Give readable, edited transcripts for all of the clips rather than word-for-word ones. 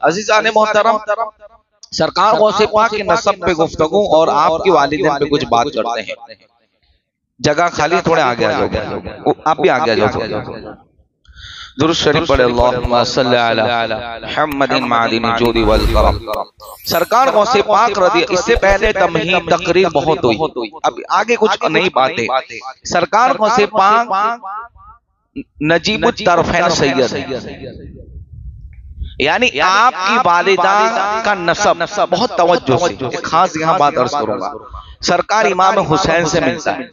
अज़ीज़ान मोहतरम, सरकार गौसे पाक के नसब पे गुफ्तगू और आपके वालिदैन पे कुछ बात करते हैं। जगह खाली, थोड़े आगे आ जाओ, आप भी आगे आ जाओ। दुरूद शरीफ पढ़े, अल्लाहुम्मा सल्ली अला मुहम्मदिन मादिन जोदी वल करम। सरकार गौसे पाक रदी, इससे पहले तमहीद तकरीर बहुत हुई, अब आगे कुछ नई बातें। सरकार गौसे पाक नजीबुत तरफैन सैयद, यानी आपकी वालिदा का नसब बहुत तवज्जो से, एक खास यहाँ बात अर्ज करूंगा। सरकार इमाम हुसैन से मिलता है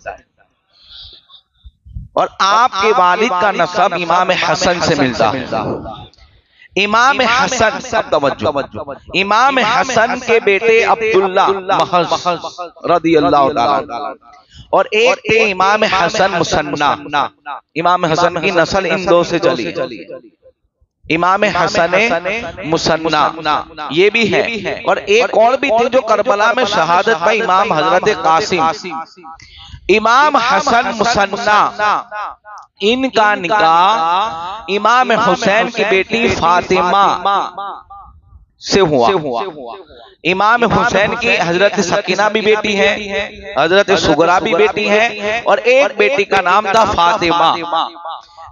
और आपके वालिद का नसब इमाम हसन से मिलता है। इमाम हसन, सब तवज्जो, इमाम हसन के बेटे अब्दुल्ला महज रदियल्लाहु ताला और एक थे इमाम हसन मुसन्ना। इमाम हसन की नस्ल इन दो से चली, इमाम हसन मुसन्ना ये भी है, और एक और भी थे जो करबला में शहादत पाई, इमाम हजरत कासिम। इमाम हसन मुसन्ना, इनका निकाह इमाम हुसैन की बेटी फातिमा से हुआ। इमाम हुसैन की हजरत सकीना भी बेटी है, हजरत सुगरा भी बेटी है, और एक बेटी का नाम था फातिमा।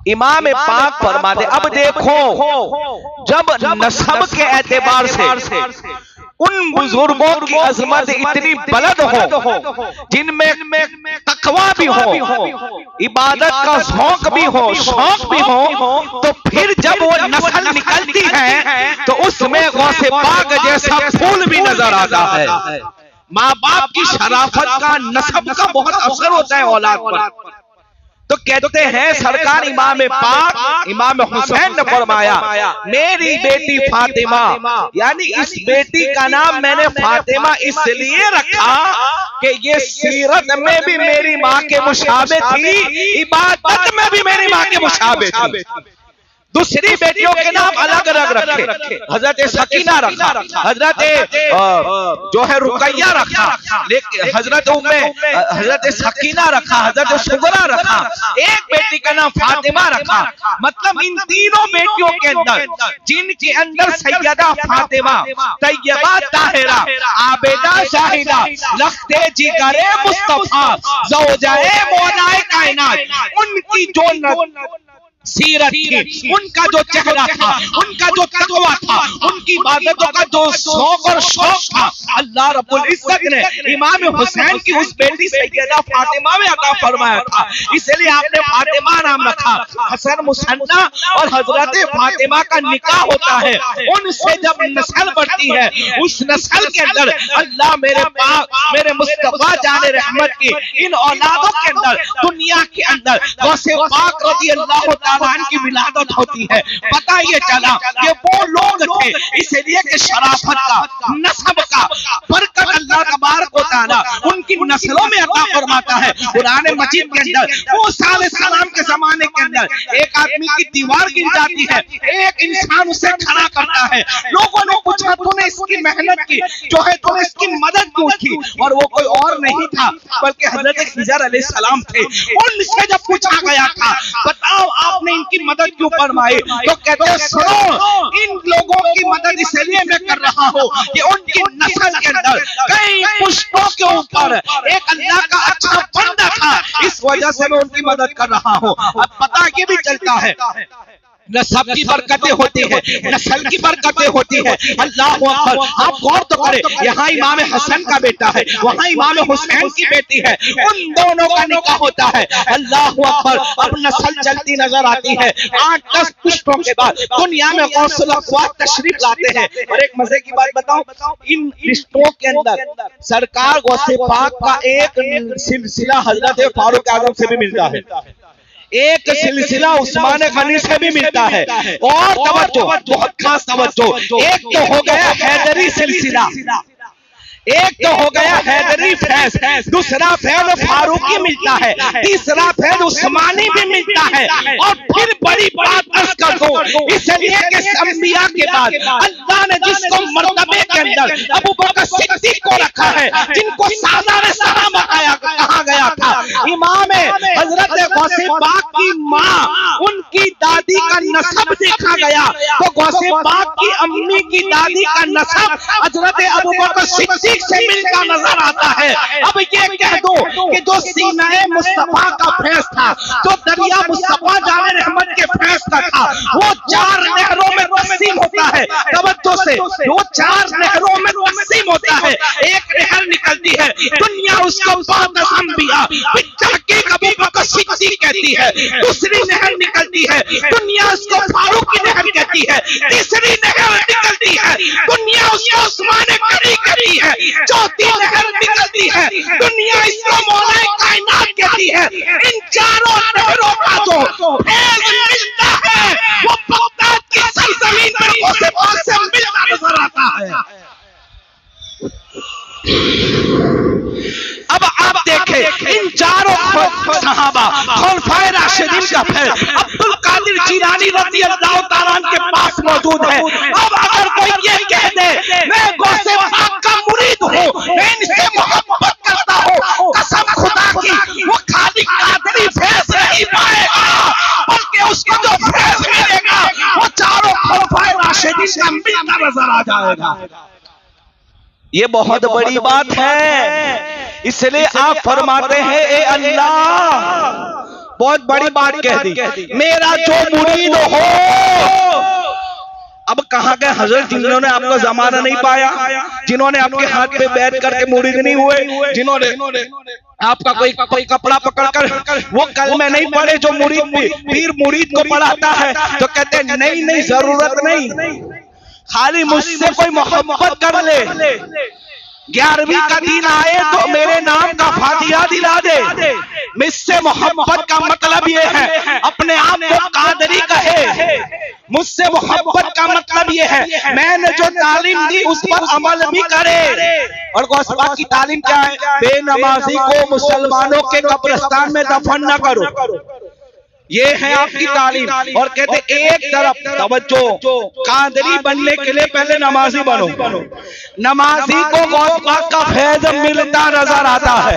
इमाम पाक फरमाते, अब देखो जब नसब के एतबार से उन बुजुर्गों की अजमत इतनी बुलंद हो, जिनमें तकवा भी हो, इबादत का शौक भी हो, तो फिर जब वो नस्ल निकलती है तो उसमें गौसे पाक जैसा फूल भी नजर आता है। माँ बाप की शराफत का, नसब का बहुत असर होता है औलाद पर। तो कहते हैं सरकार इमाम पाक इमाम हुसैन ने फरमाया, मेरी बेटी फातिमा, यानी इस बेटी का नाम मैंने फातिमा इसलिए रखा कि ये सीरत में भी मेरी माँ के मुशाबे थी, इबादत में भी मेरी माँ के मुशाबे थी। दूसरी बेटियों के नाम अलग अलग रखे, हजरत सकीना रखा, हजरत जो है रुकैया रखा, लेकिन हजरत सकीना रखा, हजरत सुगरा रखा, एक बेटी का नाम फातिमा रखा। मतलब इन तीनों बेटियों के अंदर, जिनके अंदर सैयदा फातिमा तैयबा ताहिरा आबिदा शाहिदा लख्ते जिगरे मुस्तफा ज़ौजाए मौलाए कायनात, उनकी जो सीरत थी, उनका जो चेहरा था, उनका जो तकवा था, उनकी इबादतों का जो शौक और शौक था, अल्लाह रब्बुल इज्जत ने इमाम हुसैन की उस बेटी सैयदा फातिमा में अता फरमाया था। इसलिए आपने फातिमा नाम रखा। हसन मुसन्ना और हजरत फातिमा का निकाह होता है, उनसे जब नस्ल बढ़ती है, उस नस्ल के अंदर अल्लाह मेरे पाक मेरे मुस्तफा जाने रहमत की इन औलादों के अंदर, दुनिया के अंदर गौसे पाक रज़ियल्लाहु की विलादत होती है। पता ये चला कि वो लोग थे, इसलिए कि शराफत का, नस्ब का बरकत अल्लाह तबारक व तआला उनकी नस्लों में अता फरमाता है। कुरान मजीद के अंदर मूसा अलैहिस्सलाम के जमाने के अंदर एक आदमी की दीवार गिर जाती है, एक इंसान उसे खड़ा करता है। लोगों ने पूछा, तूने इसकी मेहनत की, जो है तूने इसकी मदद क्यों की? और वो कोई और नहीं था बल्कि हजरत खिज़र अलैहिस्सलाम थे। उनसे जब पूछा गया था, बताओ आपने इनकी मदद क्यों फरमाई? तो कहते हैं, सुनो, इन लोगों की मदद इसलिए मैं कर रहा हूँ कि उनकी नस्ल के अंदर कई पुश्तों के ऊपर एक अल्लाह का अच्छा बंदा था, इस वजह से मैं उनकी मदद कर रहा हूँ। अब पता ये भी चलता है, नस्ब की बरकतें होती है, नस्ल की बरकतें होती है। अल्लाह अकबर, आप गौर तो करें, यहाँ इमाम हसन का बेटा है, वहाँ इमाम हुसैन की बेटी है, उन दोनों का निकाह होता है। अल्लाह अकबर, अब नस्ल चलती नजर आती है। 8-10 पुश्तों के बाद दुनिया में गौसुल अक़वात तशरीफ लाते हैं। और एक मजे की बात बताऊं, इन रिश्तों के अंदर सरकार गौसे पाक का एक सिलसिला हजरत फारूक आज़म से भी मिलता है, एक सिलसिला उस्मान गनी से भी मिलता है। और तवज्जो, बहुत खास तवज्जो, एक तो हो गया हैदरी सिलसिला, एक तो हो गया हैदरी फैज, दूसरा फैज फारूकी मिलता है, तीसरा फैज उस्मानी भी मिलता है। और फिर बड़ी बात अर्ज कर दो, इसलिए कि अंबिया के बाद अल्लाह ने जिसको मर्तबे के अंदर अबू बकर सिद्दीक को रखा है, जिनको सालार सलाम कहा गया था, इमाम हजरत गौसे पाक की माँ, उनकी दादी का नसब देखा गया तो गौसे पाक की अम्मी की दादी का नसब हजरत अबू बकर सिद्दीक से मिलकर नजर आता है। अब ये कह दो कि जो सीनाए मुस्तफा का फैज था, जो दरिया मुस्तफा जाने रहमत के फैज का था, वो 4 नहरों में तकसीम होता है। तवज्जो से, वो 4 नहरों में तकसीम होता है। एक नहर निकलती है, दुनिया उसको अबू बकर सिद्दीक कहती है। दूसरी नहर निकलती है, दुनिया उसको फारूक की नहर कहती है। तीसरी नहर निकलती है, दुनिया उसको उस्मान गनी कहती है। चौथी नहर निकलती है, दुनिया इसको मौलाए कायनात कहती है। इन चारों नहरों का जो फैज मिलता है, वो बगदाद की सरजमीन पर गौसे पाक से मिलता नजर आता है। अब आप देखें, इन चारों सहाबा खुलफाए राशिदीन का फैज अब्दुल कादिर जिलानी रज़ियल्लाहु ताला अन्हु के पास मौजूद है। अब अगर कोई ये कह दे मैं गौसे पाक का मुरीद हूँ, मैं इनसे मोहब्बत करता हूँ, कसम खुदा की वो खाली कादरी फैज नहीं पाएगा, बल्कि उसको जो फैज मिलेगा वो चारों खुलफाए राशिदीन का मिलता नजर आ जाएगा। ये बहुत बड़ी बात है, इसलिए आप फरमाते हैं ए अल्लाह, बहुत बड़ी बात कह दी, मेरा जो मुरीद हो। अब कहां गए हजरत जिन्होंने आपका जमाना नहीं पाया, जिन्होंने आपके हाथ पे बैठ करके मुरीद नहीं हुए, जिन्होंने आपका कोई कपड़ा पकड़कर वो कलमे नहीं पढ़े, जो मुरीद पीर मुरीद को पढ़ाता है तो कहते हैं नहीं जरूरत नहीं, खाली मुझसे कोई मोहब्बत कर ले, 11वीं का दिन आए तो मेरे नाम का फातिहा दिला दे। मुझसे मोहब्बत का मतलब ये है, अपने आप को कादरी कहे, मुझसे मोहब्बत का मतलब ये है मैंने जो तालीम दी उस पर अमल भी करे। और गौस पाक की तालीम क्या है? बेनमाजी को मुसलमानों के कब्रिस्तान में दफन न करो, ये है आपकी तालीम। और कहते एक तरफ तवज्जो, कादरी बनने के लिए पहले नमाजी बनो। नमाजी को गौस पाक का फैज मिलता नजर आता है।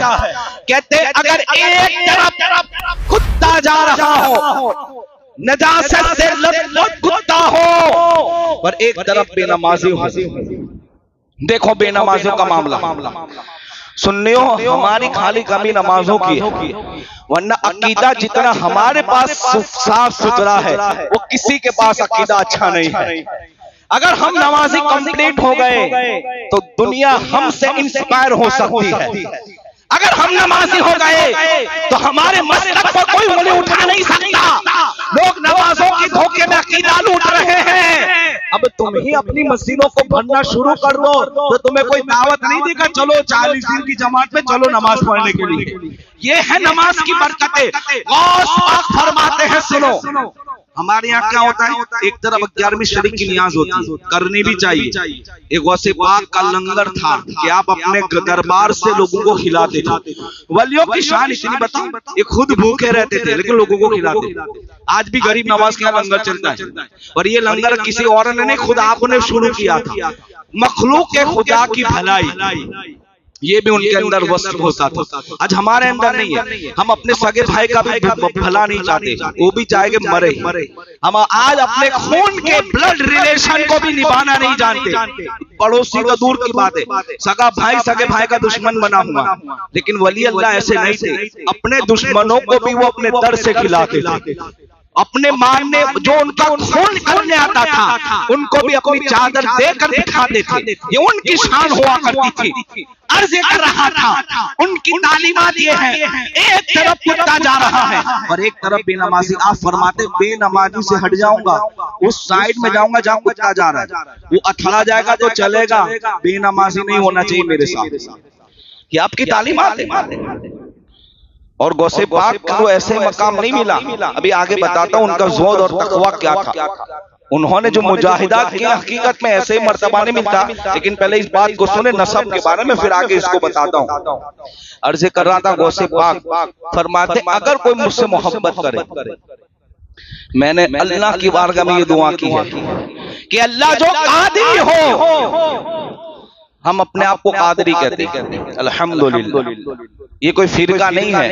कहते अगर एक तरफ कुत्ता जा रहा हो, नजासत से लत कुत्ता हो, और एक तरफ बेनमाजी हो, देखो बेनमाजियों का मामला सुन्नियों, हमारी खाली कमी नमाजों की है, वरना अकीदा जितना हमारे पास साफ सुथरा है वो किसी के पास अकीदा अच्छा नहीं है। अगर हम नमाजी कंप्लीट हो गए तो दुनिया हमसे इंस्पायर हो सकती है। अगर हम नमाजी हो गए तो हमारे मसलक पर कोई उंगली उठा नहीं सकता। लोग नमाजों की धोखे में अकीदा लूट रहे हैं। अब तुम ही अपनी मस्जिदों को भरना शुरू कर दो तो तुम्हें कोई दावत नहीं देगा, चलो 40 दिन की जमात में चलो नमाज पढ़ने के लिए। ये है नमाज की बरकतें। गौस पाक फरमाते हैं, सुनो हमारे यहाँ क्या होता है, एक तरफ 11वीं शरीक की नियाज होती है, करनी भी चाहिए। एक गौसे पाक का लंगर था कि आप अपने दरबार से लोगों को खिलाते थे। वलियों की शान इतनी बताओ, ये खुद भूखे रहते थे लेकिन लोगों को खिलाते। आज भी गरीब नवाज के यहाँ लंगर चलता है, और ये लंगर किसी और ने नहीं, खुद आपने शुरू किया था। मखलूक के खुदा की भलाई ये भी उनके अंदर वस्फ होता था। आज हमारे अंदर नहीं है। हम अपने सगे भाई का भी भला नहीं चाहते, वो भी चाहेंगे मरे। हम आज अपने खून के ब्लड रिलेशन को भी निभाना नहीं जानते। पड़ोसी तो दूर की बात है, सगा भाई सगे भाई का दुश्मन बना हुआ। लेकिन वली अल्लाह ऐसे नहीं थे, अपने दुश्मनों को भी वो अपने दर से खिलाते थे। अपने मारने जो उनका खून करने आता था उनको भी अपनी चादर देकर दिखाते थे। ये उनकी शान हुआ करती थी। अर्ज कर रहा था, उनकी तालीमात ये है, एक तरफ कुत्ता जा रहा है और एक तरफ बेनमाजी। आप फरमाते बेनमाजी से हट जाऊंगा, उस साइड में जाऊंगा जहां कुत्ता जा रहा है, वो अथड़ा जाएगा तो चलेगा, बेनमाजी नहीं होना चाहिए मेरे साथ। ये आपकी तालीमात है। और गौसे पाक को ऐसे मकाम नहीं मिला। अभी आगे बताता हूं उनका ज़ोद और तकवा क्या था। उन्होंने जो मुजाहिदात किया हकीकत में ऐसे ही मर्तबा नहीं मिलता। लेकिन पहले इस बात को सुने नसब के बारे में, फिर आगे इसको बताता हूं। अर्ज़ कर रहा था, गौसे पाक फरमाते अगर कोई मुझसे मोहब्बत करे, मैंने अल्लाह की बारगाह में ये दुआ की है कि अल्लाह जो कादिर हो, हम अपने आप को कादरी कहते हैं। अल्हम्दुलिल्लाह, ये कोई फिरका नहीं है,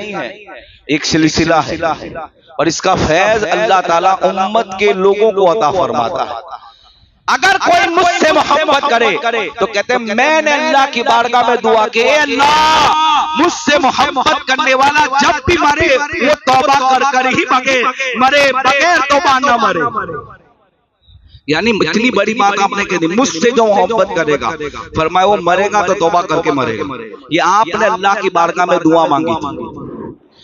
एक सिलसिला है और इसका फैज अल्लाह ताला उम्मत के लोगों को अता फरमाता है। अगर कोई मुझसे मोहब्बत करे तो कहते हैं मैंने अल्लाह की बारगाह में दुआ की, अल्लाह मुझसे मोहब्बत करने वाला जब भी मरे वो तौबा कर कर ही मरे, बगैर तौबा न मरे। यानी इतनी बड़ी बात आपने कह दी, मुझसे जो मोहब्बत करेगा, फरमाया वो मरेगा तो तौबा करके मरेगा। ये आपने अल्लाह की बारगाह में दुआ मांगी थी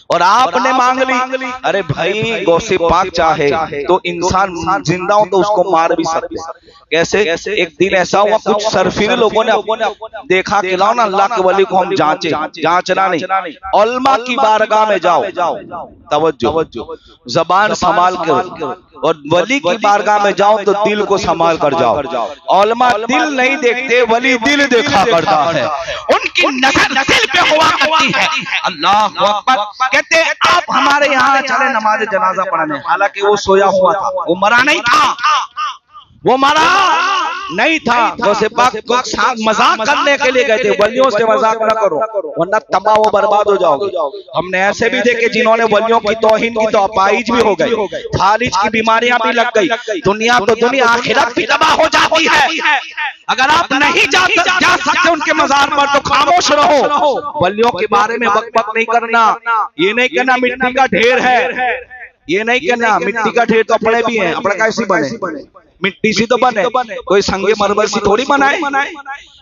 और आपने मांग ली। अरे भाई, गौसे पाक चाहे तो इंसान जिंदा हो तो उसको मार भी सकते। कैसे? एक दिन ऐसा हुआ, कुछ सरफिर लोगों ने देखा कि लाओ ना अल्लाह के वली को हम जांचे। जांचना नहीं, उलमा की बारगाह में जाओ, तवज्जो, जबान संभाल कर, और वली की बारगाह में जाओ तो दिल को संभाल कर जाओ। उलमा दिल नहीं देखते, वली दिल देखा करता है, उनकी नजर दिल पे हुआ करती है। अल्लाह अकबर। कहते आप हमारे यहाँ चले नमाज जनाजा पढ़ने, हालांकि वो सोया हुआ था, वो मरा नहीं था, वो मरा नहीं था। गौसे पाक को मजाक करने के लिए गए थे। वलियों से मजाक ना करो वरना तबाह व बर्बाद हो जाओगे। हमने ऐसे भी देखे जिन्होंने वलियों की तौहीन की तो अपाइज भी हो गई, फालिज की बीमारियां भी लग गई, दुनिया तो दुनिया आखिरत भी तबाह हो जाती है। अगर आप नहीं जा सकते उनके मजार पर तो खामोश रहो। वलियों के बारे में बक नहीं करना, ये नहीं कहना मिट्टी का ढेर है, ये नहीं कहना मिट्टी का ढेर तो अपने भी है, अपने कैसी बने, मिट्टी से तो बने, कोई संगे मरमर से थोड़ी बनाए,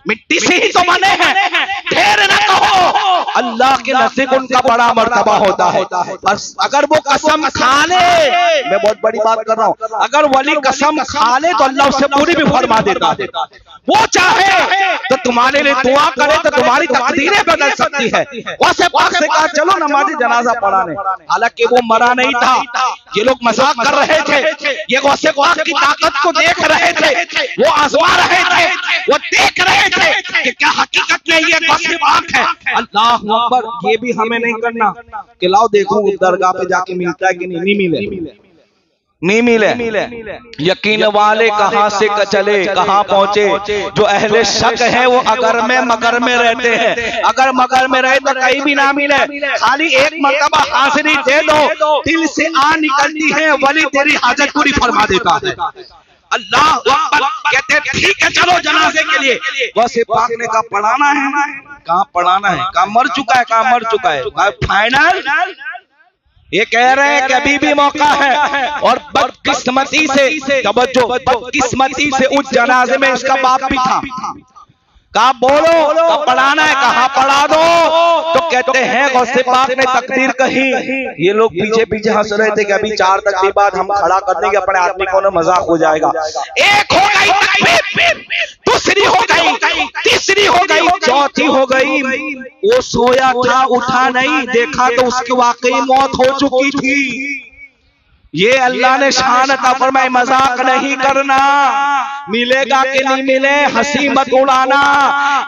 मिट्टी से ही तो बने हैं। ढेर न कहो, अल्लाह के नज़दीक उनका बड़ा मर्तबा होता है। और अगर वो कसम खा ले, मैं बहुत बड़ी बात कर रहा हूँ, अगर वली कसम खा ले तो अल्लाह उससे पूरी भी फरमा देता है। वो चाहे तो तुम्हारे लिए दुआ करे तो तुम्हारी तकदीरें बदल सकती है। वैसे पाक से कहा चलो नमाज़ जनाजा पढ़ाने, हालांकि वो मरा नहीं था। ये लोग मजाक कर रहे थे, ये गौसे पाक की ताकत को देख रहे थे, वो आजमा रहे थे, वो देख रहे थे कि क्या हकीकत में ये गौसे पाक है। अल्लाह अकबर। ये भी हमें नहीं करना कि लाओ देखो दरगाह पे जाके मिलता है कि नहीं मिले। यकीन वाले कहां से चले कहां पहुंचे, जो अहले शक है वो अगर में मगर में रहते हैं। अगर मगर में रहे तो कहीं भी ना मिले, खाली एक मर्तबा हाजिरी दे दो, दिल से आ निकलती है, वली तेरी हाजत पूरी फरमा देता है। अल्लाह अकबर। कहते ठीक है चलो जनाजे के लिए। वैसे पाक ने कहा पढ़ाना है, कहाँ पढ़ाना है, कहाँ मर चुका है फाइनल। ये कह रहे हैं कि अभी भी मौका है, और बदकिस्मती से तवज्जो, बदकिस्मती से उस जनाजे में इसका बाप भी था। कहा बोलो कब पढ़ाना है, कहाँ पढ़ा दो, तो कहते हैं गौसे पाक ने तकदीर कही। ये लोग पीछे हंस रहे थे कि अभी 4 तक के बाद हम खड़ा कर देंगे अपने आदमी को, ना मजाक हो जाएगा। एक हो गई तकबीर, दूसरी हो गई, तीसरी हो गई, चौथी हो गई। वो सोया था, उठा नहीं, देखा तो उसकी वाकई मौत हो चुकी थी। ये अल्लाह ने शान अता फरमाई, मजाक नहीं करना, मिलेगा कि नहीं मिले हंसी मत उड़ाना,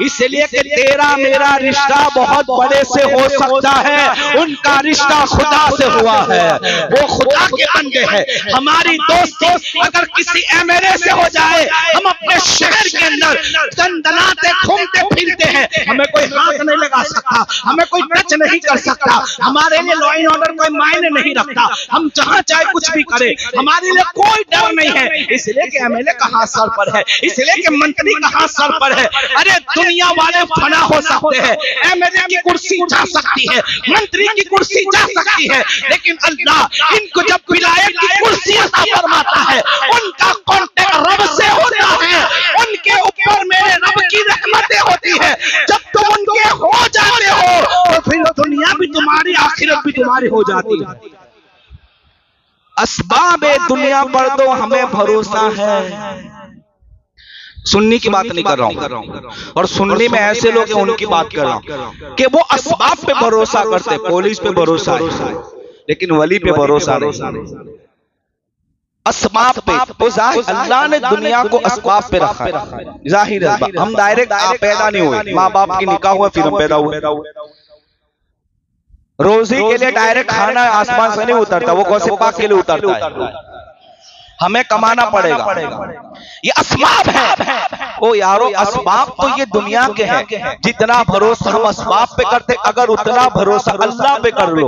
इसलिए कि तेरा मेरा रिश्ता बहुत बड़े से हो सकता है, उनका रिश्ता खुदा से हुआ है, वो खुदा के बंदे हैं। हमारी दोस्ती अगर किसी एमएलए से हो जाए, हम अपने शहर के अंदर दंदनाते घूमते फिरते हैं, हमें कोई हाथ नहीं लगा सकता, हमें कोई टच नहीं कर सकता, हमारे लिए लॉ एंड ऑर्डर कोई मायने नहीं रखता, हम जहां चाहे कुछ भी करें, हमारे लिए कोई डर नहीं है। इसलिए कि एमएलए का हाथ सर पर है, इसलिए कि मंत्री का हाथ सर पर है। अरे दुनिया वाले फना हो सकते हैं, एमएलए की कुर्सी जा सकती है, मंत्री की कुर्सी जा सकती है, लेकिन अल्लाह इनको जब विलायत की कुर्सी अता फरमाता है, उनका कांटेक्ट रब से होता है, उनके ऊपर मेरे रब की रहमतें होती है। जब तुम उनके हो जाते हो तो फिर दुनिया भी तुम्हारी, आखिरत भी तुम्हारी हो जाती है। असबाब दुनिया पर तो हमें भरोसा है। सुन्नी की बात नहीं कर रहा हूं, और सुन्नी में ऐसे लोग हैं उनकी बात कर रहा हूं कि वो असबाब पे भरोसा करते, पुलिस पे भरोसा है लेकिन वली पे भरोसा नहीं। असबाब पे तो अल्लाह ने दुनिया को असबाब पे रखा है। जाहिर है हम डायरेक्ट पैदा नहीं हुए, माँ बाप की निकाह हुआ फिर हम पैदा हुए। रोजी के लिए डायरेक्ट खाना आसमान से नहीं उतरता, वो गौसे पाक के लिए उतरता है। हमें कमाना पड़ेगा। ये असबाब है। ओ यारो, असबाब तो ये दुनिया के हैं। जितना भरोसा हम असबाब पे करते, अगर उतना भरोसा अल्लाह पे कर लो,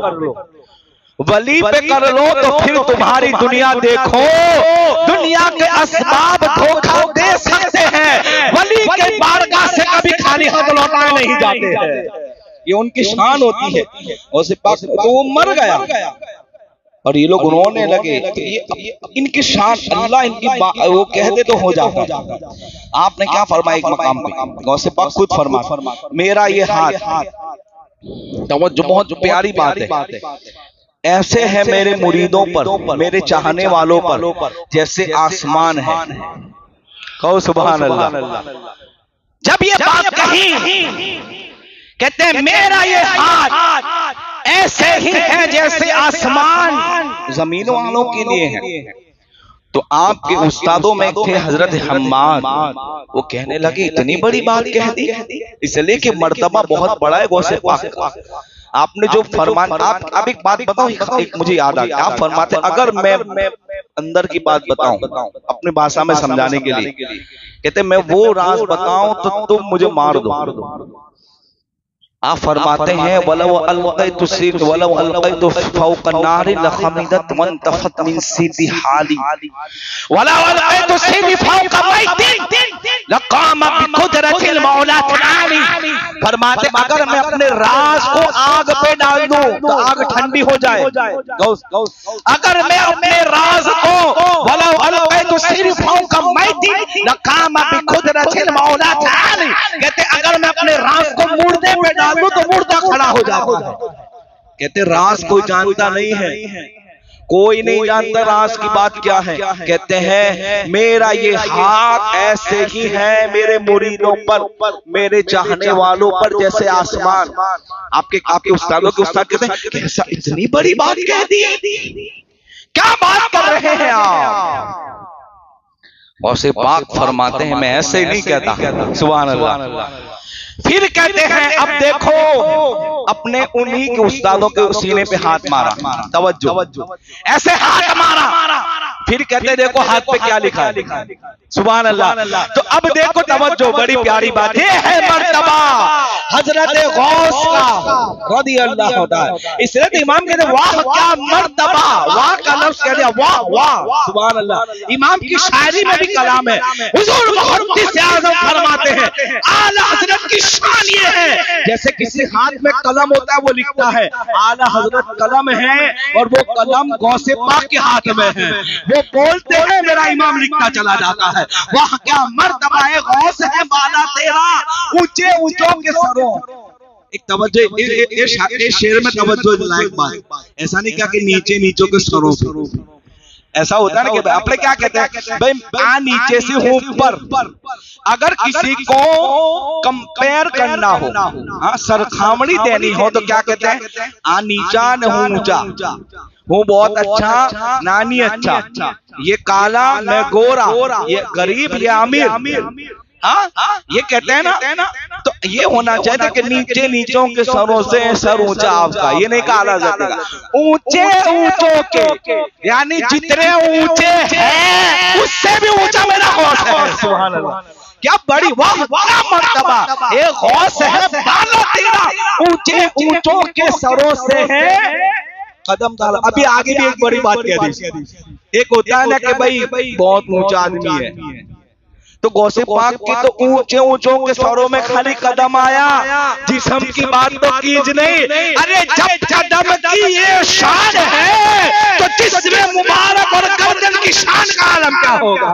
वली पे कर लो, तो फिर तुम्हारी दुनिया देखो। दुनिया के असबाब धोखा दे सकते हैं, वली के बारगाह से कभी खाली हाथ लौटाए नहीं जाते हैं। ये उनकी शान होती है। और तो वो मर गया और ये लोग रोने लगे, तो ये इनकी शान, अल्लाह इनकी वो कहते तो हो जाता। आपने क्या फरमाया एक मकाम पे, गौसे पाक खुद फरमा, मेरा ये हाथ, तो जो बहुत प्यारी बात है, ऐसे है मेरे मुरीदों पर, मेरे चाहने वालों पर, जैसे आसमान है। कहो सुभान अल्लाह। जब ये बात कही, कहते हैं मेरा ये हाथ ऐसे ही है जैसे आसमान जमीन वालों के लिए है। तो आपके उस्तादों में थे हजरत हम्माद, वो कहने लगे इतनी बड़ी बात कह दी, इसलिए कि मर्तबा बहुत बड़ा है गौसे पाक का। आपने जो फरमान, आप एक बात बताओ, एक मुझे याद आ गया। आप फरमाते अगर मैं अंदर की बात बताऊं अपनी भाषा में समझाने के लिए, कहते मैं वो राज बताऊं तो तुम मुझे मार दो। आप फरमाते हैं वलव अलक़ैतु सीत वलव अलक़ैतु फौक़ नारि लख़मिदत वंतफ़त मिन सीति हाली वलव अलक़ैतु सीति फौक़ बैतिन लक़ाम बिक़ुदरतिल मौला ताली। फरमाते अगर मैं अपने राज को आग पे डाल दूं तो आग ठंडी हो जाए। अगर मैं अपने राज को वलव अलक़ैतु सीति फौक़ बैतिन लक़ाम बिक़ुदरतिल मौला ताली, कहते अगर मैं अपने राज को मुर्दे पे तो मुर्दा खड़ा हो जाता है। कहते राज कोई जानता नहीं है, कोई नहीं जानता राज की बात क्या है। कहते हैं मेरा ये हाथ ऐसे ही है मेरे मुरीदों पर, मेरे चाहने वालों पर, जैसे आसमान। आपके उस्तादों के उस्ताद कहते हैं कैसा इतनी बड़ी बात कह दी, क्या बात कर रहे हैं आप। और से पाक फरमाते हैं मैं ऐसे नहीं कहता। सुभान अल्लाह। फिर कहते हैं अब देखो, अपने उन्हीं के उस्तादों के सीने पे हाथ मारा, तवज्जो, ऐसे हाथ मारा। फिर कहते देखो हाथ पे क्या लिखा है। सुभान अल्लाह। तो अब देखो तवज्जो, बड़ी प्यारी बात है मर्तबा हजरत गौस का रज़ी अल्लाह ताला। इसलिए इमाम कहते वाह क्या मर्तबा, वाह का लफ्ज कह दिया, वाह वाह सुभान अल्लाह। इमाम की शायरी में भी कलाम है। हुजूर मुहद्दिस आज़म फरमाते हैं आला हजरत की शान ये है, जैसे किसी हाथ में कलम होता है वो लिखता है, आला हजरत कलम है और वो कलम गौसे पाक के हाथ में है। वो बोलते हैं मेरा इमाम लिखता चला जाता है। वाह क्या मर्तबा है गौस है बाला तेरा, ऊंचे ऊंचों के सरों। एक तवज्जो, शेर में तवज्जो लायक बात, ऐसा नहीं क्या कि नीचे नीचों के सरों पे। ऐसा होता है ना कि अपने क्या कहते हैं भाई आ नीचे से हूं ऊपर। अगर किसी को कंपेयर करना हो, हाँ सरखामणी देनी हो, तो क्या कहते हैं आ नीचा न हूं ऊंचा, हूँ बहुत अच्छा नानी अच्छा, ये काला मैं गोरा, ये गरीब ये अमीर। हाँ ये कहते हैं ना, तो ये होना चाहिए कि नीचे नीचों के सरों से सर ऊंचा आपका, ये नहीं कहा जाता। ऊंचे ऊंचों के यानी जितने ऊंचे हैं उससे भी ऊंचा मेरा गौस है। सुभान अल्लाह। क्या बड़ी वाह क्या मर्तबा, एक गौस है बाला तेरा, ऊंचे ऊंचों के सरों से है कदम डाला। अभी आगे भी एक बड़ी बात कह दी। एक होता है ना कि भाई बहुत ऊंचा आदमी है, तो गौसे पाक की तो ऊंचे ऊंचों के सरों में खाली कदम आया, जिस्म की बात तो कीज नहीं। अरे जब कदम की ये शान है तो जिस्म मुबारक और गर्दन की शान का आलम क्या होगा।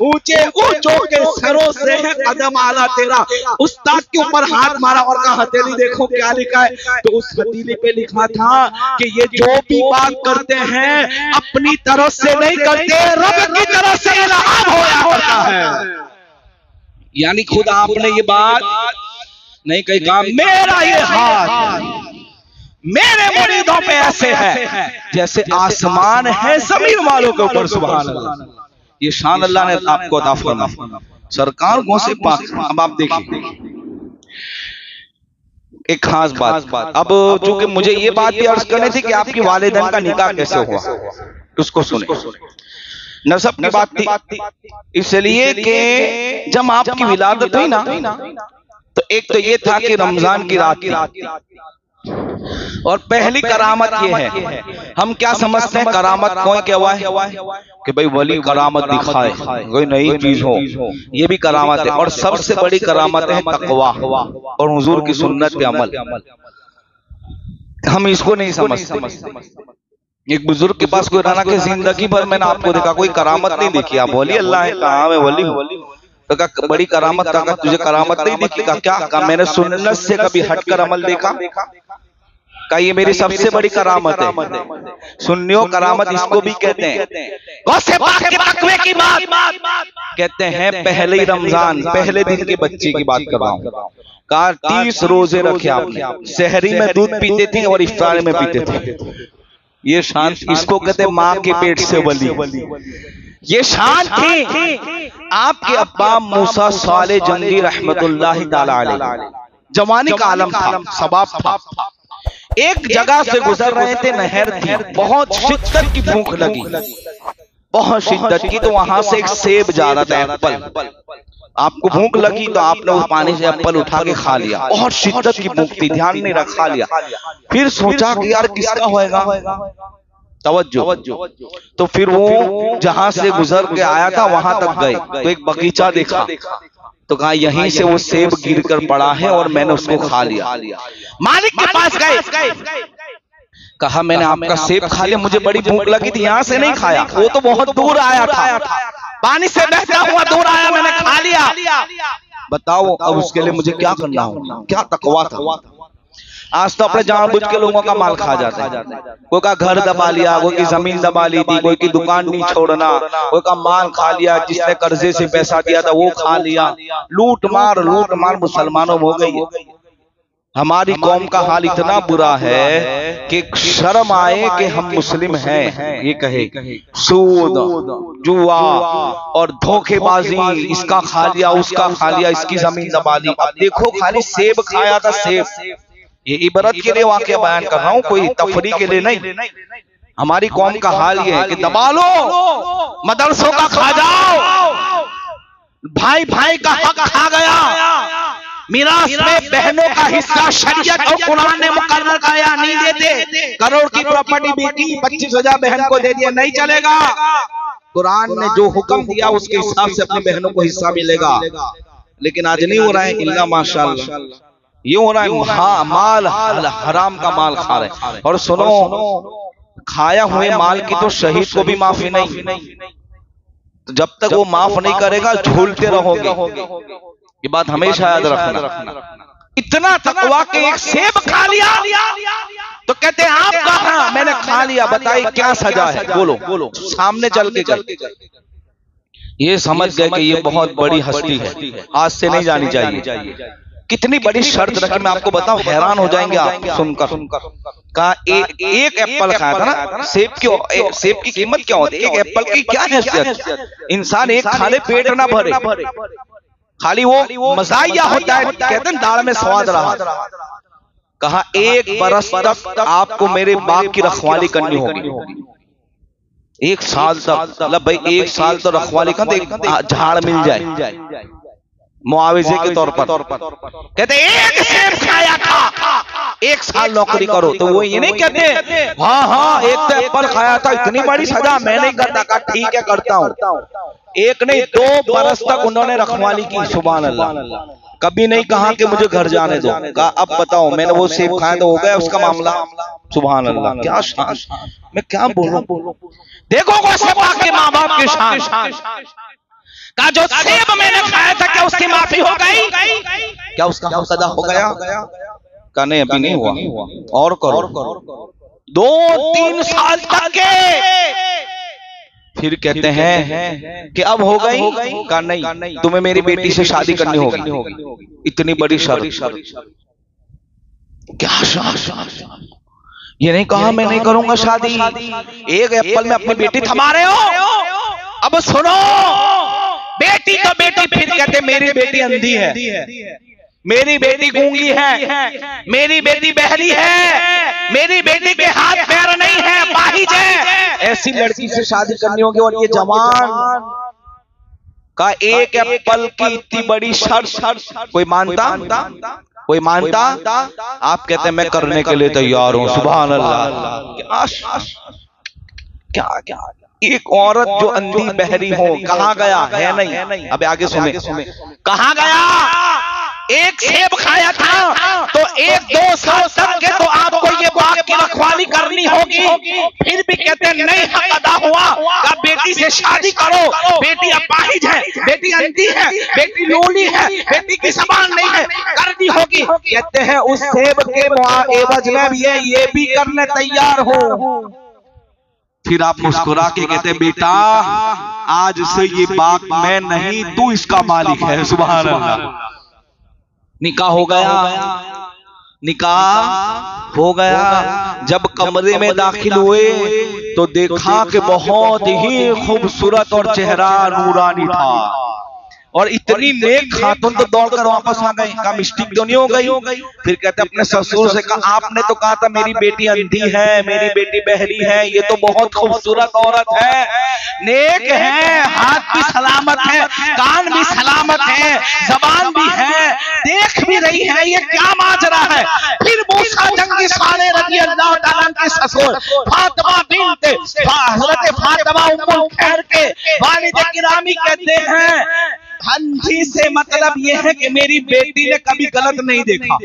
ऊंचे ऊंचों के सरों से है कदम आला तेरा। उस्ताद के ऊपर हाथ मारा और कहा हथेली देखो क्या लिखा है। तो उस हथेली पे लिखा था कि ये जो भी बात करते हैं अपनी तरफ से नहीं करते, रब की तरफ से इल्हाम होया करता है। यानी खुद आपने ये बात नहीं कही, कहा मेरा ये हाथ मेरे मुरीदों पे ऐसे है जैसे आसमान है जमीन वालों के ऊपर। सुभान अल्लाह। ये शान अल्लाह ने आपको अता फरमाया सरकार गौसे पाक। अब आप देखिए एक खास बात। अब चूंकि मुझे ये बात भी अर्ज करनी थी कि आपकी वालिदैन का निकाह कैसे हुआ, उसको सुने। नसब की बात थी, इसलिए कि जब आपकी विलादत हुई ना, तो एक तो ये था कि रमजान की रात थी, और पहली करामत ये है, हम क्या समझते हैं करामत कोई क्या हुआ है कि भाई वली करामत दिखाए, कोई नई चीज हो, ये भी करामत है। और सबसे बड़ी करामत है तकवा और हुजूर की सुन्नत पे अमल। हम इसको नहीं समझते। एक बुजुर्ग के पास कोई रहना कि जिंदगी भर मैंने आपको देखा, कोई करामत नहीं देखी। आप बोली अल्लाह है, कहा मैं वली हूँ। तो कहा बड़ी करामत, कहा तुझे करामत नहीं दिखी? क्या? कहा मैंने सुन्नत से कभी हटकर अमल देखा। कहा ये मेरी सबसे बड़ी करामत है। सुन्नियों करामत इसको भी कहते हैं। गौसे पाक के तकवे की बात कहते हैं। पहले ही रमजान, पहले दिन के बच्चे की बात कर रहा हूँ। कहा 30 रोजे रखे आपने, सहरी में दूध पीते थे और इफ्तार में पीते थे। ये शान, इसको कहते हैं माँ के पेट से वली। ये शान थी आपके अब्बा मूसा साले जंगी रहमतुल्लाहि ताला अलैह। जवानी का आलम था, सबाब था। एक जगह से गुजर रहे थे, नहर थी, बहुत शिद्दत की भूख लगी, बहुत शिद्दत की। तो वहां से एक सेब जा रहा था, एप्पल। आपको भूख लगी तो आपने उस पानी से एप्पल उठा के खा लिया। बहुत शिद्दत की भूख थी, ध्यान नहीं रखा, लिया। फिर सोचा कि यार किसका होएगा, तवज्जो। तो फिर वो जहां से गुजर के आया था वहां तक गए, तो एक बगीचा देखा, तो कहा यहीं से वो सेब गिर कर पड़ा है और मैंने उसको खा लिया। मालिक के पास गए, कहा मैंने आपका सेब खा लिया, मुझे बड़ी भूख लगी थी, यहाँ से नहीं खाया, वो तो बहुत दूर आया था, पानी से बहता हुआ दूर आया, मैंने खा लिया। बताओ अब उसके लिए मुझे क्या करना हो? क्या तकवा था। आज तो अपने जानबूझ के लोगों का माल खा जाते हैं। कोई का घर दबा लिया, कोई की जमीन दबा ली थी, कोई की दुकान नहीं छोड़ना, कोई का माल खा लिया, जिसने कर्जे से पैसा दिया था वो खा लिया। लूट मार मुसलमानों हो गई है। हमारी कौम का हाल इतना बुरा है कि शर्म आए कि हम मुस्लिम हैं ये कहे। सूद, जुआ और धोखेबाजी, इसका खा लिया, उसका खा लिया, इसकी जमीन दबा ली। अब देखो खाली सेब खाया था, सेब। ये इबरत के लिए वाकया बयान कर रहा हूं, कोई तफरी के लिए नहीं। हमारी कौम का हाल ये है कि दबा लो, मदरसों का खा जाओ, भाई भाई का हक खा गया, मिरास में बहनों का हिस्सा शरीयत और कुरान ने मुकर्रर किया, नहीं देते। करोड़ की प्रॉपर्टी बेटी 25,000 बहन को दे दिया, नहीं चलेगा। कुरान ने जो हुक्म दिया उसके हिसाब से अपनी बहनों को हिस्सा मिलेगा। लेकिन आज नहीं हो रहा है, इल्ला माशाअल्लाह ये हो रहा है। हाँ, माल हराम का माल खा रहे। और सुनो, खाया हुए माल की तो शहीद को भी माफी नहीं। तो जब तक वो माफ नहीं करेगा झूलते रहोगे, ये बात हमेशा याद रखना। इतना तकवा के एक सेब खा लिया तो कहते हैं आप कहा? मैंने खा लिया, बताइए क्या सजा है? बोलो। सामने चल के गए, ये समझ गए कि ये बहुत बड़ी हस्ती है, आज से नहीं जानी चाहिए। कितनी बड़ी शर्त रखी, मैं आपको बताऊं, हैरान हो जाएंगे आप सुनकर। कहा एक एप्पल खाया था ना, सेब की कीमत क्या होती है? एक एप्पल की क्या हैसियत? इंसान एक खाले पेट ना भरे, खाली वो मजाया होता है, कहते हैं दाल में स्वाद रहा। कहा 1 बरस तक आपको मेरे बाप की रखवाली करनी होगी। 1 साल तक, मतलब भाई 1 साल तो रखवाली कर, एक झाड़ मिल जाए मुआवजे के तौर पर। कहते एक सेब खाया था, 1 साल नौकरी करो। तो वो ये नहीं कहते हाँ एक तो एप्पल खाया था, इतनी बड़ी सजा मैं नहीं करता। कहा ठीक है करता हूँ। 1 नहीं 2 बरस तक उन्होंने रखवाली की। सुभान अल्लाह। कभी नहीं कहा कि मुझे घर जाने दो। कहा अब बताओ, मैंने वो सेब खाया तो हो गया उसका मामला। सुभान अल्लाह, क्या शान, मैं क्या बोलूं। देखो के माँ बाप की शान। कहा जो सेब मैंने खाया था क्या उसकी माफी हो गई? क्या उसका हक अदा हो गया? कहा नहीं अभी नहीं हुआ, और करो। 2-3 साल तक के फिर कहते हैं कि अब हो गई? कहा नहीं, तुम्हें मेरी बेटी से शादी करनी होगी। इतनी बड़ी शर्त। क्या शान, ये नहीं कहा मैं नहीं करूंगा शादी। 1 एप्पल में अपनी बेटी थमा रहे हो। अब सुनो, बेटी तो बेटी, फिर कहते मेरी बेटी अंधी है, मेरी बेटी गूंगी है, मेरी बेटी बहरी है, मेरी बेटी के हाथ पैर नहीं है, पाहिज है। ऐसी लड़की से शादी करनी होगी। और ये जवान का एक एप्पल की इतनी बड़ी शर्त कोई मानता? कोई मानता? आप कहते हैं मैं करने के लिए तैयार हूं। सुभान अल्लाह। क्या क्या एक औरत जो अंधी बहरी हो, कहां गया है? नहीं। अब आगे सुने, कहां गया? एक सेब खाया था तो 1-2 साल तक के तो आपको ये बाग की रखवाली करनी होगी। फिर भी कहते हैं नहीं, हक अदा हुआ का बेटी से शादी करो। बेटी अपाहिज है, बेटी अंधी है, बेटी लूली है, बेटी की जबान नहीं है, करनी होगी। कहते हैं उस सेब के एवज में ये भी करने तैयार हो। फिर आप मुस्कुरा के कहते हैं बेटा आज से ये बात मैं नहीं, तू इसका मालिक है। सुभान अल्लाह। निकाह हो गया, निकाह हो गया। जब कमरे में दाखिल हुए तो देखा कि बहुत ही खूबसूरत और चेहरा नूरानी था और इतनी नेक खातून तो दौड़कर वापस आ गई। कहा मिस्टेक तो नहीं हो गई? फिर कहते अपने ससुर से कहा आपने तो कहा था मेरी बेटी अंधी है, मेरी बेटी बहरी है, ये तो बहुत खूबसूरत औरत है, नेक है, हाथ भी सलामत है, कान भी सलामत है, जबान भी है, देख भी रही है, ये क्या माजरा है? फिर मूसा जंगी साले रज़ी अल्लाह तआला के ससुर फातिमा बिन्त हज़रत फातिमा उम्मुल खैर के वालिद गिरामी कहते हैं अंधी से मतलब यह है कि मेरी बेटी ने कभी गलत नहीं देखा।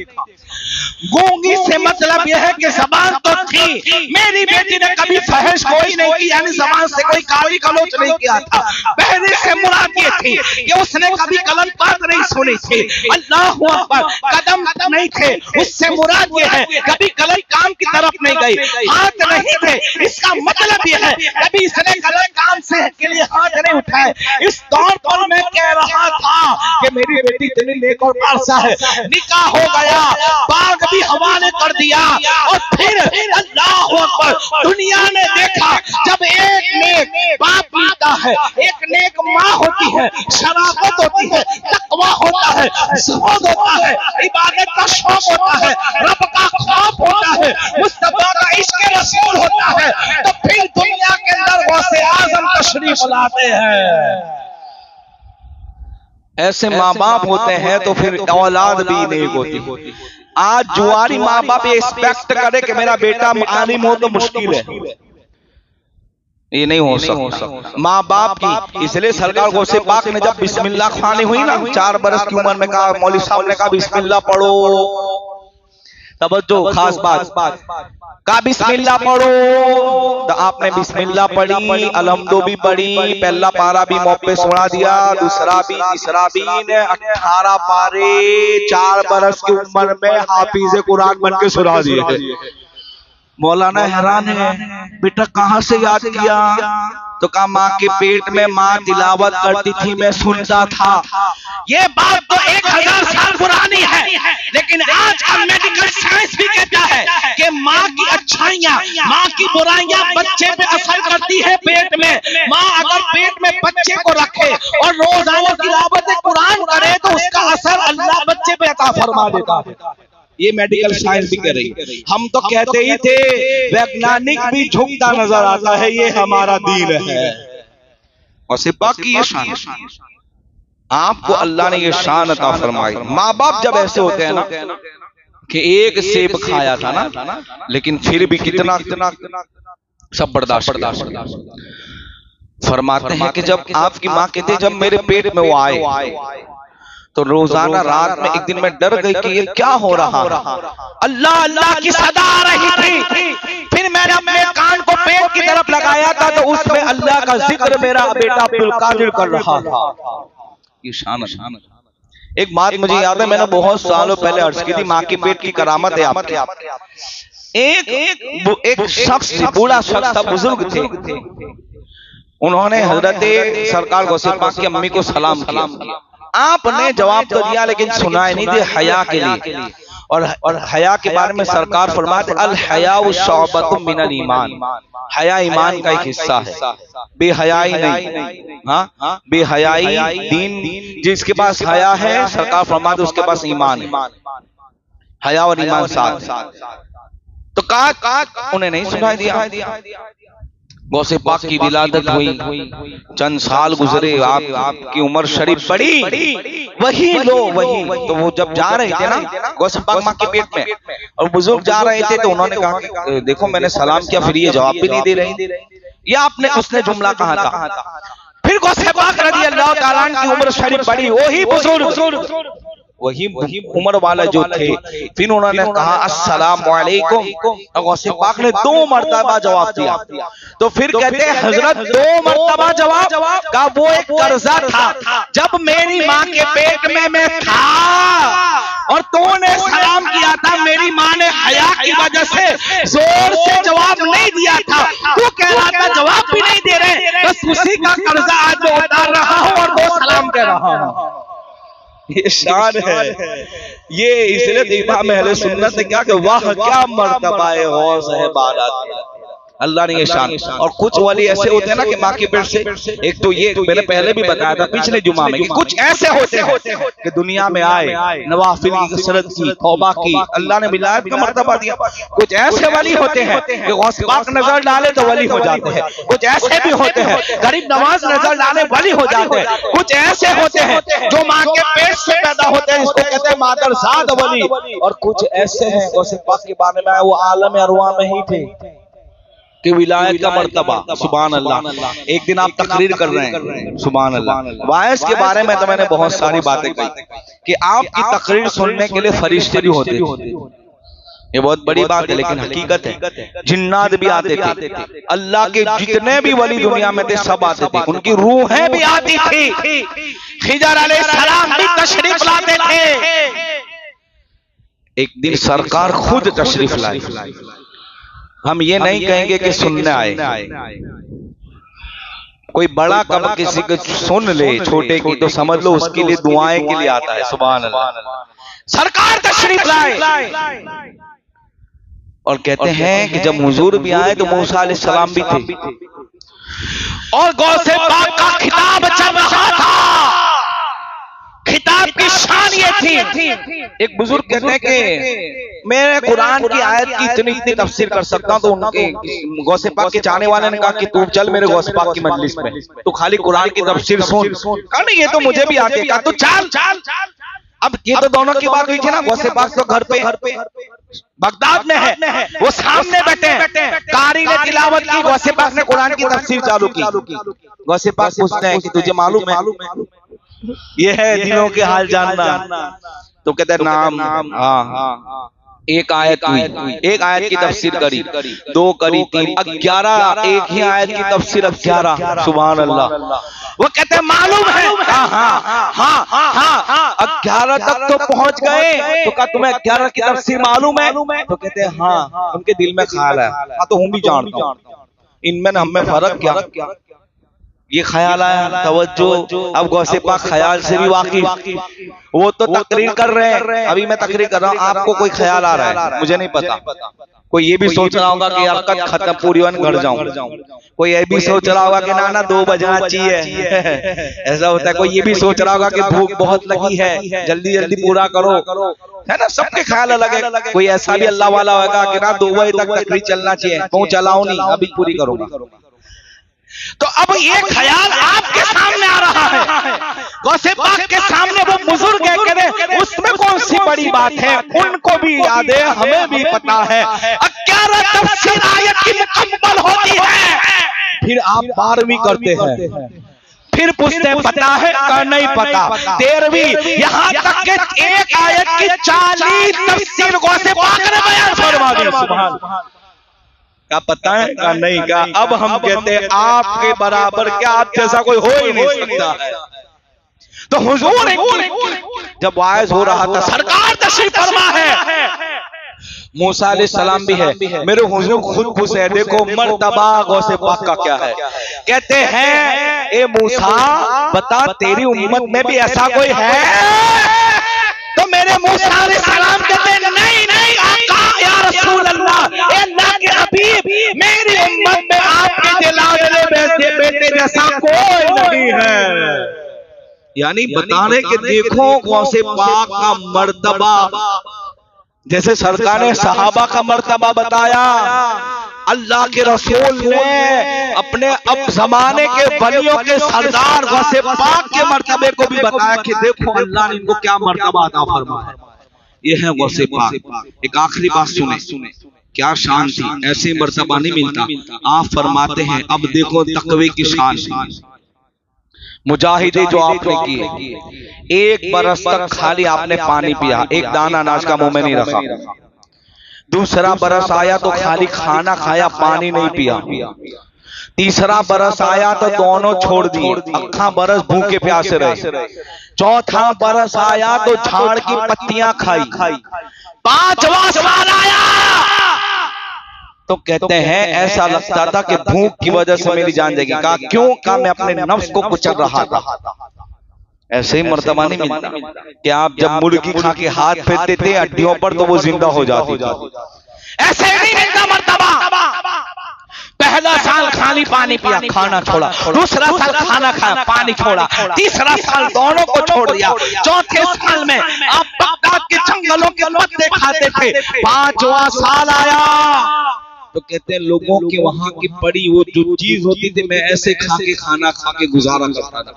गूंगी से मतलब यह है कि जबान तो थी, मेरी बेटी ने कभी फहश कोई नहीं की, यानी जबान से कोई गाली गलौज नहीं किया था। बहरे से मुराद ये थी कि उसने कभी गलत बात नहीं सुनी थी। अल्लाहु अकबर। कदम नहीं थे, उससे मुराद ये है कभी गलत काम की तरफ नहीं गई। हाथ नहीं थे, इसका मतलब यह है कभी इसने गलत काम से के लिए हाथ नहीं उठाए। इस दौर पर मैं कह रहा था कि मेरी बेटी इतनी नेक और पारसा है। निकाह हो गया, बाग भी हवाले कर दिया और फिर अल्लाह अकबर दुनिया ने देखा जब एक नेक बाप पीता है, एक नेक माँ होती है, शराफत होती है, तकवा होता है, ज़ुहद होता है, इबादत का शौक होता है, रब का खौफ होता है, मुस्तफा का इश्क रसूल होता है, तो फिर दुनिया के अंदर गौसे आज़म तशरीफ लाते हैं। ऐसे माँ बाप होते हैं तो फिर औलाद भी नेक होती। आज जुआरी माँ बाप ये एक्सपेक्ट करे कि मेरा बेटा आलिम हो तो मुश्किल है, ये नहीं हो सकता। माँ बाप की इसलिए सरकार गौसे पाक ने जब बिस्मिल्लाह खानी हुई ना, 4 बरस की उम्र में कहा, मौलवी साहब ने कहा बिस्मिल्लाह पढ़ो, तवज्जो खास बात, कहा बिस्मिल्लाह पढ़ो, तो आपने बिस्मिल्लाह पढ़ी, अलहम्दो भी पढ़ी, पहला पारा भी मुंह पे सुना दिया, दूसरा भी, तीसरा भी, 18 पारे 4 बरस की उम्र में हाफिज कुरान बन के सुना दिए। मौलाना हैरान है, बेटा कहां से याद किया? तो कहा माँ के पेट में माँ तिलावत करती थी, मैं सुनता था। ये बात तो 1000 साल पुरानी है, लेकिन आज का मेडिकल साइंस भी कहता है कि माँ की अच्छाइयाँ, माँ की बुराइयां बच्चे पे असर करती है पेट में। माँ अगर पेट में बच्चे को रखे और रोजाना तिलावत कुरान करे तो उसका असर अल्लाह बच्चे पे अता फरमा देता है। ये मेडिकल साइंस भी कह रही। हम तो कहते ही थे, वैज्ञानिक भी झुकता नजर आता है, ये हमारा दीन है। और सिर्फ बाकी ये शान, आपको अल्लाह ने ये शान अता फरमाई। माँ बाप जब ऐसे होते हैं ना कि एक सेब खाया था ना, लेकिन फिर भी कितना सब बर्दाश्त फरमाते हैं कि जब आपकी माँ कहती जब मेरे पेट में वो आए तो रोजाना रात में एक दिन मैं डर गई कि ये क्या हो रहा है। अल्लाह अल्लाह की सदा आ रही थी। फिर मैंने अपने कान को पेट की तरफ लगाया था तो उसमें अल्लाह का जिक्र मेरा बेटा अब्दुल कादिर कर रहा था। ये शान। एक बात मुझे याद है, मैंने बहुत सालों पहले अर्ज की थी, माँ के पेट की करामत है आपके। एक शख्स, बूढ़ा शख्स था, बुजुर्ग थे, उन्होंने हजरत सरकार गौसे पाक की अम्मी को सलाम किया। आपने जवाब तो दिया लेकिन सुनाई नहीं दिया हया के लिए। और हया के बारे में सरकार फरमाते अल हयाउ शौबतुम मिनल ईमान, हया ईमान का एक हिस्सा है। बेहयाई नहीं, हाँ बेहयाई दीन, जिसके पास हया है सरकार फरमाते उसके पास ईमान है। हया और ईमान साथ। तो कहा उन्हें नहीं सुनाई दिया। गौसे पाक की विलादत हुई, चंद साल गुजरे, आपकी उम्र शरीफ पड़ी, वही तो वो जब जा रहे थे ना गौसे पाक माँ के पेट में और बुजुर्ग जा रहे थे, तो उन्होंने कहा कि देखो मैंने सलाम किया, फिर ये जवाब भी नहीं दे रही, या आपने उसने जुमला कहा था। फिर गौसे पाक रज़ी अल्लाह ताला अन्हु की उम्र शरीफ पड़ी, वही बुजुर्ग वही उम्र वाला जो थे, फिर उन्होंने कहा अस्सलामु अलैकुम, और गौसे पाक ने 2 मरतबा जवाब दिया। तो फिर कहते हैं हजरत 2 मरतबा जवाब का वो एक कर्जा था, जब मेरी माँ के पेट में मैं था और तूने सलाम किया था, मेरी माँ ने हया की वजह से जोर से जवाब नहीं दिया था, तू कह रहा था जवाब भी नहीं दे रहे, बस उसी का कर्जा आज मैं उतार रहा हूँ और वो सलाम कह रहा हूँ। ये शान है, ये इसलिए देखा महले सुन्नत ने क्या कि वाह क्या मर्तबा है गौस है बारात, अल्लाह ने ये शान। और कुछ वली ऐसे होते हैं ना कि माँ के पेट से, एक तो ये मैंने पहले भी बताया था पिछले जुमा में कि कुछ ऐसे होते हैं कि दुनिया में आए, नवाफिल की कसरत की, तौबा की, अल्लाह ने विलायत का मर्तबा दिया। कुछ ऐसे वली होते हैं कि गौस पाक नजर डाले तो वली हो जाते हैं, कुछ ऐसे भी होते हैं गरीब नवाज नजर डाले वली हो जाते हैं, कुछ ऐसे होते हैं जो माँ के पेट से पैदा होते हैं, इसको कहते हैं मादरजाद वली, और कुछ ऐसे हैं गौस पाक के बारे में वो आलम अरवा में ही थे कि विलायत का मर्तबा। सुभान अल्लाह। एक दिन आप तकरीर कर रहे हैं, सुभान अल्लाह, वायस के बारे में तो मैंने बहुत सारी बातें कही कि आपकी तकरीर सुनने के लिए फरिश्ते भी होते थे, ये बहुत बड़ी बात है, लेकिन हकीकत है जिन्नात भी आते थे, अल्लाह के जितने भी वली दुनिया में थे सब आते थे, उनकी रूहें भी आती थी, खिजर अलैहिस्सलाम भी तशरीफ लाते थे। एक दिन सरकार खुद तशरीफ लाए, हम ये नहीं कहेंगे कि सुनने आए, कोई बड़ा कब किसी को सुन ले छोटे की तो समझ लो उसके लिए दुआएं के लिए आता है। सुभान अल्लाह। सरकार तशरीफ लाए और कहते हैं कि जब हुजूर भी आए तो मूसा अलैहिस्सलाम भी थे और गौसे पाक का खिताब चल रहा था। खिताब की शान ये थी, एक बुजुर्ग कहते हैं कि मैं कुरान की आयत की इतनी तफसीर कर सकता हूं, तो उनके गौसे पाक के चाहने वाले ने कहा कि तू चल मेरे गौसे पाक की मजलिस में, तू खाली कुरान की तफसीर सुन। कहा नहीं ये तो मुझे भी आके, कहा तू चल। अब ये तो दोनों की बात हुई थी ना, गौसे पाक तो घर पे बगदाद में है, वो सामने बैठे हैं, कारी ने तिलावत की, गौसे पाक ने कुरान की तफसीर चालू की। गौसे पाक पूछते हैं कि तुझे मालूम है ये है दिलों के हाल जानना, तो कहते हैं नाम। हाँ, एक आयत हुई, एक आयत की तफसीर करी, 2 करी, 3, 11, एक ही आयत की तफसीर 11। सुभान अल्लाह। वो कहते हैं मालूम है, हाँ 11 तक तो पहुंच गए, तो कहा तुम्हें 11 की तफसीर मालूम है, तो कहते हैं हाँ, उनके दिल में ख्याल है, हाँ तो हम भी जानता हूँ, इनमें हमें फर्क क्या, ये ख्याल आया, तवज्जो। अब गौसे पाक ख्याल से भी वाकिफ, वो तो तकरीर कर रहे हैं, अभी मैं तकरीर कर रहा हूँ, आपको कोई ख्याल आ रहा है, मुझे नहीं पता, कोई ये भी सोच रहा होगा कि यार कद खत्म पूरी वन घर जाऊं, कोई ये भी सोच रहा होगा कि ना 2 बजना चाहिए ऐसा होता है, कोई ये भी सोच रहा होगा कि भूख बहुत लगी है, जल्दी जल्दी पूरा करो, है ना, सबके ख्याल अलग है। कोई ऐसा भी अल्लाह वाला होगा कि ना 2 बजे तक तकरीर चलना चाहिए, पहुंच चलाओ नहीं, अभी पूरी करूंगा। तो अब ये ख्याल आपके सामने आ रहा है, गौसे पाक के सामने वो बुजुर्ग है, कहते उसमें कौन सी बड़ी बात है, उनको भी याद है, हमें भी पता है। 11 तफसीर आयत की मुकम्मल होती है, फिर आप 12वीं करते हैं, फिर पूछते हैं पता है, का नहीं पता, 13वीं, यहाँ तक के एक आयत की 40 तफसीर गौसे पाक ने बयान फरमा दी। सुभान। का पता है, का नहीं, का अब हम कहते हैं आपके बराबर क्या, आप जैसा कोई हो ही नहीं सकता है। तो हुजूर जब वाइज हो रहा था, सरकार तशरीफ फरमा है, मूसा अलैहिस्सलाम भी है, मेरे हुजूर खुद पूछे हैं, देखो मर्तबा गौसे पाक का क्या है। कहते हैं ए मूसा बता तेरी उम्मत में भी ऐसा कोई है, तो मेरे मूसा अलैहिस्सलाम कहते हैं नहीं आका या रसूल अल्लाह, अल्लाह के हबीब, मेरी उम्मत में आपके दिलावरे बेटे जैसा कोई नहीं है। यानी बता रहे कि देखो गौसे पाक का मर्तबा जैसे सरकार ने सहाबा का मर्तबा बताया, अल्लाह के रसूल ने अपने अब जमाने के वलियों के सरदार गौसे पाक के मर्तबे को भी बताया कि देखो अल्लाह ने इनको क्या मर्तबा अता फरमाया। ये है गौसे पाक। एक आखिरी बात सुने, क्या शान थी, ऐसे मर्तबा नहीं मिलता। आप फरमाते हैं अब देखो तकवे की शान, मुजाहिदे जो आपने किए, एक बरस तक खाली आपने पानी पिया, एक दाना अनाज का मुंह में नहीं रखा। दूसरा बरस आया तो खाली खाना खाया, पानी नहीं पिया। तीसरा बरस आया तो दोनों छोड़ दिए, अक्खा बरस भूखे प्यासे रहे। चौथा बरस आया तो झाड़ की पत्तियां खाई। पांचवा साल आया तो कहते हैं ऐसा लगता था कि भूख की वजह से मेरी जान जाएगी। कहा क्यों? कहा मैं अपने नफ्स को कुचल रहा था। ऐसे ही मर्तबा नहीं मिलता कि आप जब मुर्गी खा के हाथ फेरते थे हड्डियों पर तो वो जिंदा हो जाती थी। ऐसे नहीं मिलता मर्तबा। पहला साल खाली पानी पिया, खाना छोड़ा। दूसरा साल खाना खाया, पानी छोड़ा। तीसरा साल दोनों को छोड़ दिया। चौथे साल में आप बगदाद के जंगलों के पत्ते खाते थे। पांचवा साल आया तो कहते हैं लोगों के वहां की पड़ी वो जो चीज होती थी, मैं ऐसे खाना खा के गुजारा करता था।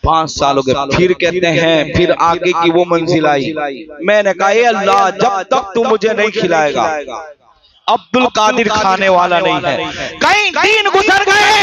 5 साल हो गए। फिर कहते हैं फिर आगे की वो मंजिल आई। मैंने कहा अल्लाह जब तक तू मुझे नहीं खिलाएगा, अब्दुल कादिर खाने वाला नहीं है। कई दिन गुजर गए,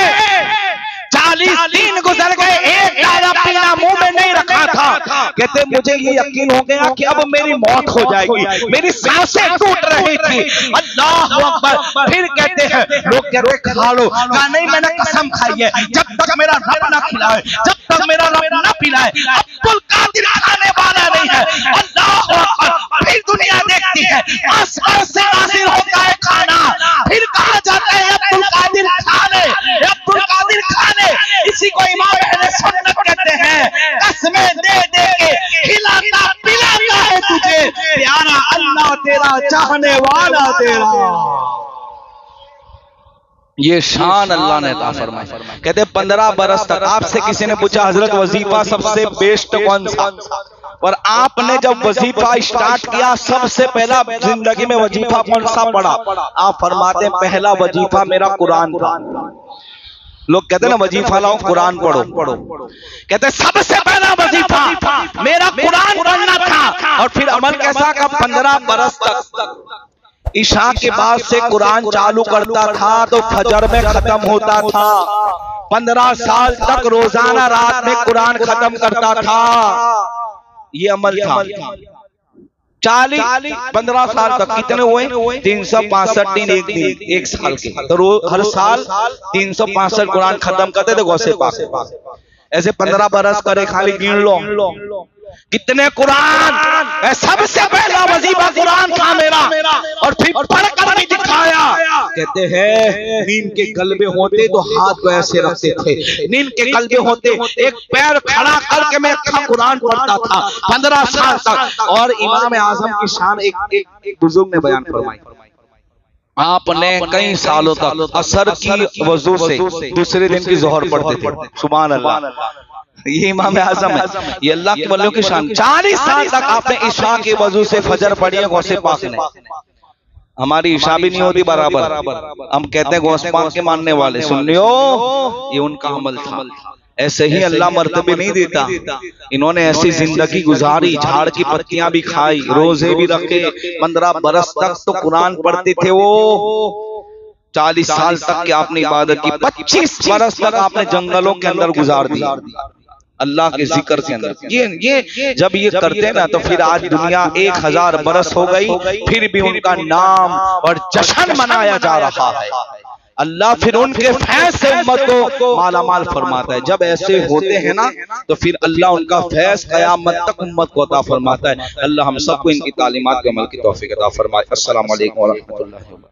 40 दिन गुजर गए, एक दाना पीना मुंह में नहीं रखा था। कहते मुझे ये यकीन हो गया कि अब मेरी मौत हो जाएगी, मेरी सांसें टूट रही थी। अल्लाह अकबर। फिर कहते हैं लोग कहते खा लो। कहा नहीं, मैंने कसम खाई है जब तक मेरा रब ना खिलाए, जब तक मेरा रब ना पिलाए, अब्दुल कादिर खाने वाला नहीं है। अल्लाह अकबर। फिर दुनिया देखती है, आसमान से नाज़िल होता है खाना, फिर कहा जाता है अब्दुल कादिर खाने, अब्दुल कादिर खाने। इसी को इमाम अहले सुन्नत कहते हैं, कसमें दे दे के खिलाता पिलाता है तुझे प्यारा अल्लाह तेरा, चाहने वाला तेरा। ये शान अल्लाह ने अता फरमाई। कहते 15 बरस तक आपसे किसी ने पूछा हजरत वजीफा सबसे बेस्ट कौन सा, और आपने जब वजीफा स्टार्ट किया सबसे पहला जिंदगी में वजीफा कौन सा पढ़ा? आप फरमाते पहला वजीफा मेरा कुरान था। लोग कहते ना वजीफा लाओ कुरान पढ़ो, कहते सबसे पहला वजीफा मेरा कुरान पढ़ना था। और फिर अमल कैसा का 15 बरस तक ईशा के बाद से कुरान चालू करता था तो फजर में खत्म होता था। 15 साल तक रोजाना रात में कुरान खत्म करता था। ये अमल था। 15 साल तक कितने हुए? 365 दिन, एक दिन, एक साल के। तो हर साल 365 कुरान खत्म करते थे गौसे पाक। ऐसे 15 बरस करे, खाली गिन लो कितने कुरान। सबसे पहला वजीफा कुरान था मेरा, और फिर पढ़कर भी दिखाया। कहते हैं नींद के गलबे होते तो हाथ को ऐसे रखते थे, नींद के गलबे होते एक पैर खड़ा करके मैं अच्छा कुरान पढ़ता था 15 साल तक। और इमाम आजम की शान एक बुजुर्ग ने बयान फरमाई, आपने कई सालों तक असर की वजू से दूसरे दिन की जोहर पढ़ते थे। सुभान अल्लाह। ये इमाम आजम है, ये अल्लाह के वलियों की शान। 40 साल तक आपने ईशा की वजू से फजर पढ़ी है गौसे पाक ने। हमारी ईशा भी नहीं होती बराबर। हम कहते हैं गौसे पाक के मानने वाले, सुनियो ये उनका अमल था। ऐसे ही अल्लाह मर्तबे नहीं देता। इन्होंने ऐसी जिंदगी गुजारी, झाड़ की पत्तियां भी खाई, रोजे भी रखे, 15 बरस तक तो कुरान पढ़ते थे वो। 40 साल तक की आपने इबादत की, 25 बरस तक आपने जंगलों के अंदर गुजार दिया अल्लाह के जिक्र के अंदर। ये जब ये करते ना तो फिर आज दुनिया 1000 बरस हो गई, फिर भी उनका नाम और जश्न मनाया जा रहा है। अल्लाह फिर उनके फैज़ से उम्मत को माला माल फरमाता है। जब ऐसे होते हैं ना तो फिर अल्लाह उनका फैज़ क़यामत तक उम्मत को अता फरमाता है। अल्लाह हम सबको इनकी तालीमात के अमल की तौफीक अता फरमाए। अस्सलामु अलैकुम व रहमतुल्लाहि।